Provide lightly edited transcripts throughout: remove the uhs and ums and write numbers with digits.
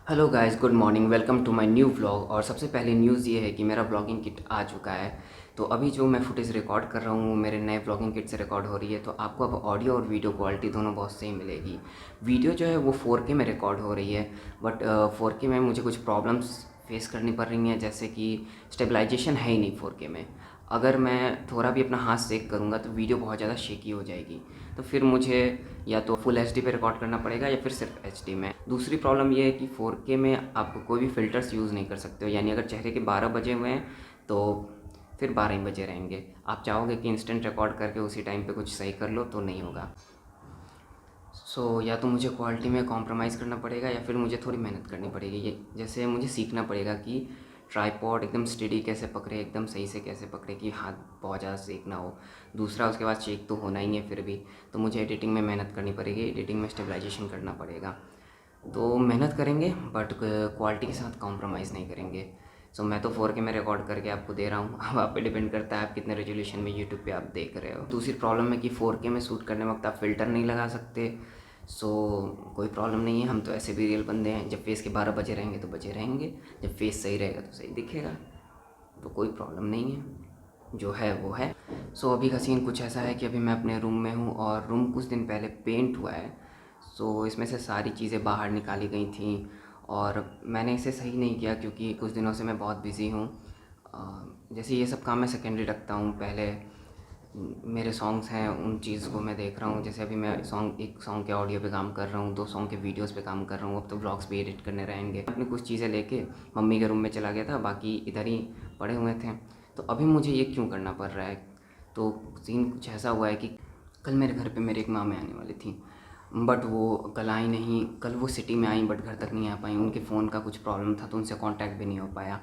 Hello guys, good morning. Welcome to my new vlog. और सबसे पहले न्यूज़ ये है कि मेरा व्लॉगिंग किट आ चुका है। तो अभी जो मैं फुटेज रिकॉर्ड कर रहा हूँ वो मेरे नए व्लॉगिंग किट से रिकॉर्ड हो रही है। तो आपको अब ऑडियो और वीडियो क्वालिटी दोनों बहुत सही मिलेगी। वीडियो जो है वो 4K में रिकॉर्ड हो रही है, बट 4K में मुझे कुछ प्रॉब्लम्स फेस करनी पड़ रही हैं, जैसे कि स्टेबलाइजेशन है ही नहीं 4K में। अगर मैं थोड़ा भी अपना हाथ सेक करूँगा तो वीडियो बहुत ज़्यादा शेकी हो जाएगी। तो फिर मुझे या तो फुल एचडी पे रिकॉर्ड करना पड़ेगा या फिर सिर्फ एचडी में। दूसरी प्रॉब्लम ये है कि 4K में आप कोई भी फ़िल्टर्स यूज़ नहीं कर सकते हो। यानी अगर चेहरे के 12 बजे हुए हैं तो फिर 12 ही बजे रहेंगे। आप चाहोगे कि इंस्टेंट रिकॉर्ड करके उसी टाइम पे कुछ सही कर लो तो नहीं होगा। या तो मुझे क्वालिटी में कॉम्प्रोमाइज़ करना पड़ेगा या फिर मुझे थोड़ी मेहनत करनी पड़ेगी। ये जैसे मुझे सीखना पड़ेगा कि ट्राइपॉड एकदम स्टेडी कैसे पकड़े, एकदम सही से कैसे पकड़े कि हाथ बहुत ज़्यादा सेक ना हो। दूसरा, उसके बाद शेक तो होना ही है फिर भी, तो मुझे एडिटिंग में मेहनत करनी पड़ेगी, एडिटिंग में स्टेबलाइजेशन करना पड़ेगा। तो मेहनत करेंगे बट क्वालिटी के साथ कॉम्प्रोमाइज़ नहीं करेंगे। मैं तो 4K में रिकॉर्ड करके आपको दे रहा हूँ। अब आप पे डिपेंड करता है आप कितने रेजोल्यूशन में यूट्यूब पे आप देख रहे हो। दूसरी प्रॉब्लम है कि 4K में शूट करने वक्त आप फ़िल्टर नहीं लगा सकते। सो कोई प्रॉब्लम नहीं है, हम तो ऐसे भी रियल बंदे हैं। जब फेस के 12 बजे रहेंगे तो बजे रहेंगे, जब फेस सही रहेगा तो सही दिखेगा। तो कोई प्रॉब्लम नहीं है, जो है वो है। अभी का सीन कुछ ऐसा है कि अभी मैं अपने रूम में हूँ और रूम कुछ दिन पहले पेंट हुआ है। इसमें से सारी चीज़ें बाहर निकाली गई थी और मैंने इसे सही नहीं किया क्योंकि कुछ दिनों से मैं बहुत बिज़ी हूँ। जैसे ये सब काम मैं सेकेंडरी रखता हूँ। पहले मेरे सॉन्ग्स हैं, उन चीज़ को मैं देख रहा हूँ। जैसे अभी मैं एक सॉन्ग के ऑडियो पे काम कर रहा हूँ, 2 सॉन्ग के वीडियोस पे काम कर रहा हूँ। अब तो व्लॉग्स भी एडिट करने रहेंगे। अपनी कुछ चीज़ें लेके मम्मी के रूम में चला गया था, बाकी इधर ही पड़े हुए थे। तो अभी मुझे ये क्यों करना पड़ रहा है? तो सीन कुछ ऐसा हुआ है कि कल मेरे घर पे मेरे एक मामे आने वाली थी, बट वो कल आई नहीं। कल वो सिटी में आई बट घर तक नहीं आ पाई। उनके फ़ोन का कुछ प्रॉब्लम था तो उनसे कांटेक्ट भी नहीं हो पाया।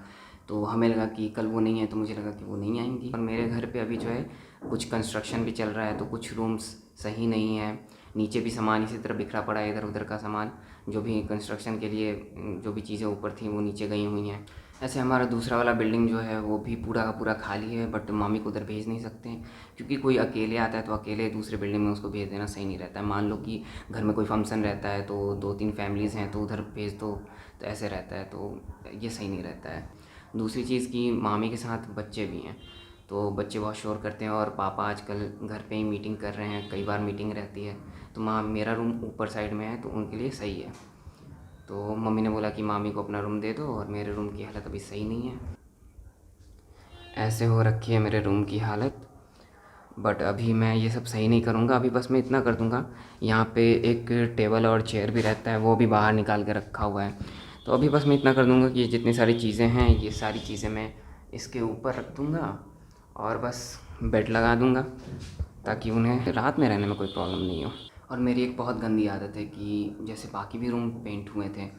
तो हमें लगा कि कल वो नहीं है, तो मुझे लगा कि वो नहीं आएंगी। और मेरे घर पे अभी जो है कुछ कंस्ट्रक्शन भी चल रहा है, तो कुछ रूम्स सही नहीं है। नीचे भी सामान इसी तरह बिखरा पड़ा है, इधर उधर का सामान। जो भी कंस्ट्रक्शन के लिए जो भी चीज़ें ऊपर थी वो नीचे गई हुई हैं। ऐसे हमारा दूसरा वाला बिल्डिंग जो है वो भी पूरा का पूरा खाली है, बट मामी को उधर भेज नहीं सकते क्योंकि कोई अकेले आता है तो अकेले दूसरे बिल्डिंग में उसको भेज देना सही नहीं रहता है। मान लो कि घर में कोई फंक्शन रहता है तो 2-3 फैमिलीज़ हैं तो उधर भेज दो, तो ऐसे रहता है, तो ये सही नहीं रहता है। दूसरी चीज़ कि मामी के साथ बच्चे भी हैं, तो बच्चे बहुत शोर करते हैं और पापा आजकल घर पे ही मीटिंग कर रहे हैं, कई बार मीटिंग रहती है। तो मेरा रूम ऊपर साइड में है तो उनके लिए सही है। तो मम्मी ने बोला कि मामी को अपना रूम दे दो और मेरे रूम की हालत अभी सही नहीं है। ऐसे हो रखी है मेरे रूम की हालत। बट अभी मैं ये सब सही नहीं करूँगा। अभी बस मैं इतना कर दूँगा, यहाँ पे एक टेबल और चेयर भी रहता है, वो भी बाहर निकाल के रखा हुआ है। तो अभी बस मैं इतना कर दूँगा कि ये जितनी सारी चीज़ें हैं ये सारी चीज़ें मैं इसके ऊपर रख दूँगा और बस बेड लगा दूँगा ताकि उन्हें रात में रहने में कोई प्रॉब्लम नहीं हो। और मेरी एक बहुत गंदी आदत है कि जैसे बाकी भी रूम पेंट हुए थे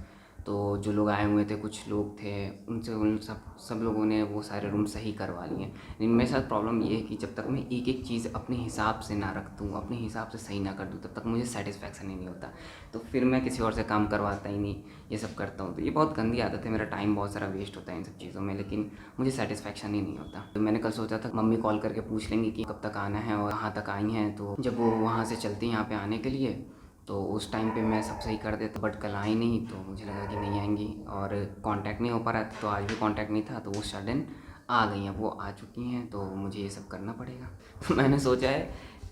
तो जो लोग आए हुए थे, कुछ लोग थे, उनसे उन सब लोगों ने वो सारे रूम सही करवा लिए। लेकिन मेरे साथ प्रॉब्लम ये है कि जब तक मैं एक एक चीज़ अपने हिसाब से ना रख दूँ, अपने हिसाब से सही ना कर दूँ, तब तक मुझे सेटिस्फेक्शन ही नहीं होता। तो फिर मैं किसी और से काम करवाता ही नहीं, ये सब करता हूँ। तो ये बहुत गंदी आदत है, मेरा टाइम बहुत सारा वेस्ट होता है इन सब चीज़ों में, लेकिन मुझे सेटिस्फेक्शन ही नहीं होता। तो मैंने कल सोचा था मम्मी कॉल करके पूछ लेंगी कि कब तक आना है और कहाँ तक आई हैं। तो जब वो वहाँ से चलती हैं यहाँ पे आने के लिए तो उस टाइम पे मैं सब सही कर देता, बट कल आई नहीं तो मुझे लगा कि नहीं आएंगी और कांटेक्ट नहीं हो पा रहा था। तो आज भी कांटेक्ट नहीं था तो वो सडन आ गई हैं, वो आ चुकी हैं, तो मुझे ये सब करना पड़ेगा। तो मैंने सोचा है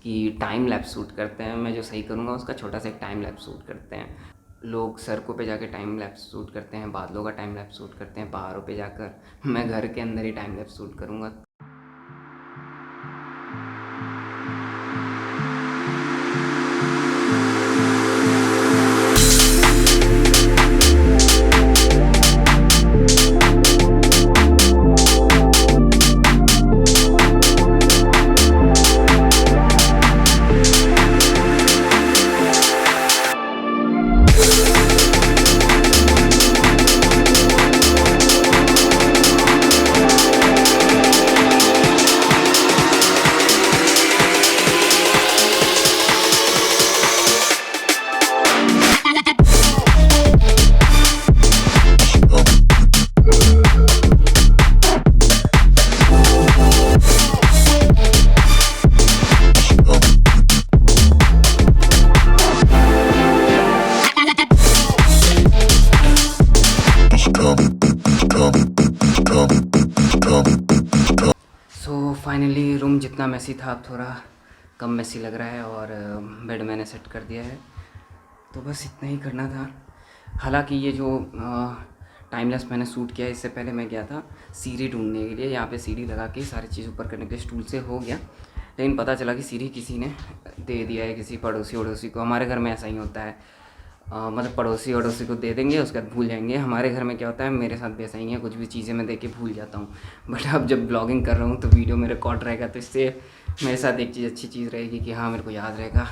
कि टाइम लैप्स शूट करते हैं। मैं जो सही करूँगा उसका छोटा सा एक टाइम लैप्स शूट करते हैं। लोग सड़कों पे जाके टाइम लैप्स शूट करते हैं, बादलों का टाइम लैप्स शूट करते हैं पहाड़ों पे जाकर, मैं घर के अंदर ही टाइम लैप्स शूट करूँगा। जितना मैसी था अब थोड़ा कम मैसी लग रहा है और बेड मैंने सेट कर दिया है। तो बस इतना ही करना था। हालांकि ये जो टाइम लैप्स मैंने शूट किया है, इससे पहले मैं गया था सीढ़ी ढूंढने के लिए। यहाँ पे सीढ़ी लगा के सारी चीज़ ऊपर करने के लिए स्टूल से हो गया, लेकिन पता चला कि सीढ़ी किसी ने दे दिया है, किसी पड़ोसी वड़ोसी को। हमारे घर में ऐसा ही होता है, मतलब पड़ोसी वड़ोसी को दे देंगे, उसके बाद भूल जाएंगे। हमारे घर में क्या होता है, मेरे साथ भी ऐसा ही है, कुछ भी चीज़ें मैं देख के भूल जाता हूँ। बट अब जब ब्लॉगिंग कर रहा हूँ तो वीडियो में रिकॉर्ड रहेगा, तो इससे मेरे साथ एक चीज़ अच्छी चीज़ रहेगी कि हाँ मेरे को याद रहेगा।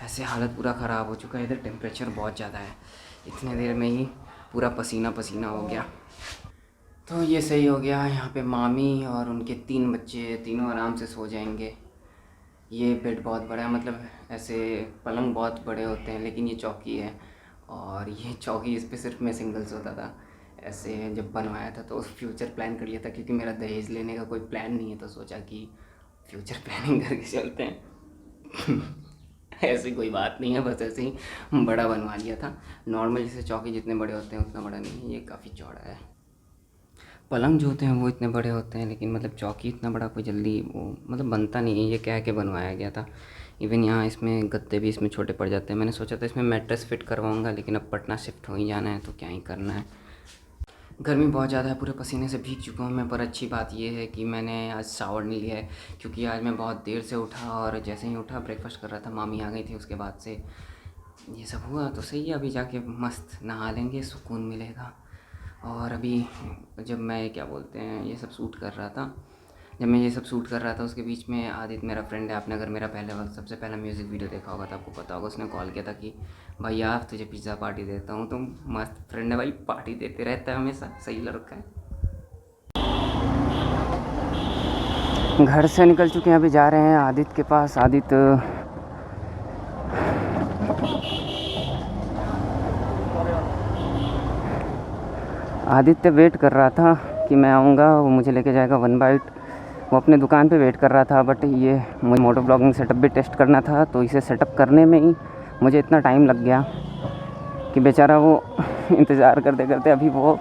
ऐसे हालत पूरा ख़राब हो चुका है, इधर टेम्परेचर बहुत ज़्यादा है, इतने देर में ही पूरा पसीना पसीना हो गया। तो ये सही हो गया। यहाँ पे मामी और उनके 3 बच्चे, तीनों आराम से सो जाएंगे। ये बेड बहुत बड़ा है, मतलब ऐसे पलंग बहुत बड़े होते हैं, लेकिन ये चौकी है और ये चौकी, इस पे सिर्फ मैं सिंगल सोता था। ऐसे जब बनवाया था तो फ्यूचर प्लान कर लिया था, क्योंकि मेरा दहेज लेने का कोई प्लान नहीं है, तो सोचा कि फ्यूचर प्लानिंग करके चलते हैं। ऐसी कोई बात नहीं है, बस ऐसे ही बड़ा बनवा लिया था। नॉर्मल जैसे चौकी जितने बड़े होते हैं उतना बड़ा नहीं है, ये काफ़ी चौड़ा है। पलंग जो होते हैं वो इतने बड़े होते हैं, लेकिन मतलब चौकी इतना बड़ा कोई जल्दी वो मतलब बनता नहीं है। ये कह के बनवाया गया था। इवन यहाँ इसमें गद्दे भी इसमें छोटे पड़ जाते हैं। मैंने सोचा था इसमें मैट्रेस फिट करवाऊँगा, लेकिन अब पटना शिफ्ट हो ही जाना है तो क्या ही करना है। गर्मी बहुत ज़्यादा है, पूरे पसीने से भीग चुका हूँ मैं। पर अच्छी बात ये है कि मैंने आज शावर नहीं लिया है, क्योंकि आज मैं बहुत देर से उठा और जैसे ही उठा ब्रेकफास्ट कर रहा था, मामी आ गई थी, उसके बाद से ये सब हुआ। तो सही है, अभी जाके मस्त नहा लेंगे, सुकून मिलेगा। और अभी जब मैं क्या बोलते हैं ये सब शूट कर रहा था, उसके बीच में आदित्य मेरा फ्रेंड है, आपने अगर मेरा पहले वक्त सबसे पहला म्यूज़िक वीडियो देखा होगा तो आपको पता होगा, उसने कॉल किया था कि भाई यार तुझे पिज़्ज़ा पार्टी देता हूँ। तो मस्त फ्रेंड है भाई, पार्टी देते रहता है हमेशा, सही लड़का है। घर से निकल चुके हैं, अभी जा रहे हैं आदित्य के पास। आदित्य वेट कर रहा था कि मैं आऊँगा, वो मुझे लेके जाएगा 1 बाइट। वो अपने दुकान पे वेट कर रहा था, बट ये मुझे मोटो ब्लॉगिंग सेटअप भी टेस्ट करना था, तो इसे सेटअप करने में ही मुझे इतना टाइम लग गया कि बेचारा वो इंतज़ार करते करते अभी वो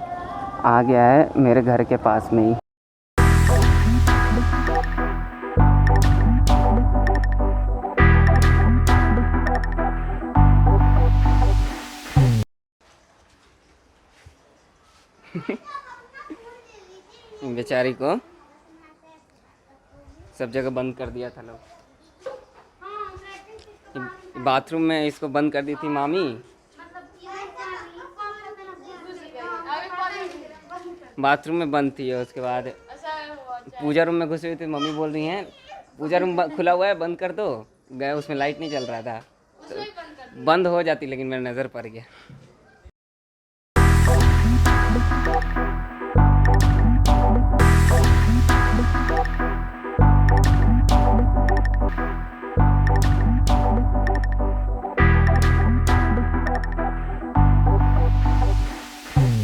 आ गया है मेरे घर के पास में ही। बेचारी को सब जगह बंद कर दिया था लोग। बाथरूम में इसको बंद कर दी थी मामी, बाथरूम में बंद थी। उसके बाद पूजा रूम में घुसी हुई थी, मम्मी बोल रही हैं पूजा रूम खुला हुआ है, बंद कर दो। गए, उसमें लाइट नहीं चल रहा था, तो बंद हो जाती, लेकिन मेरी नज़र पड़ गया।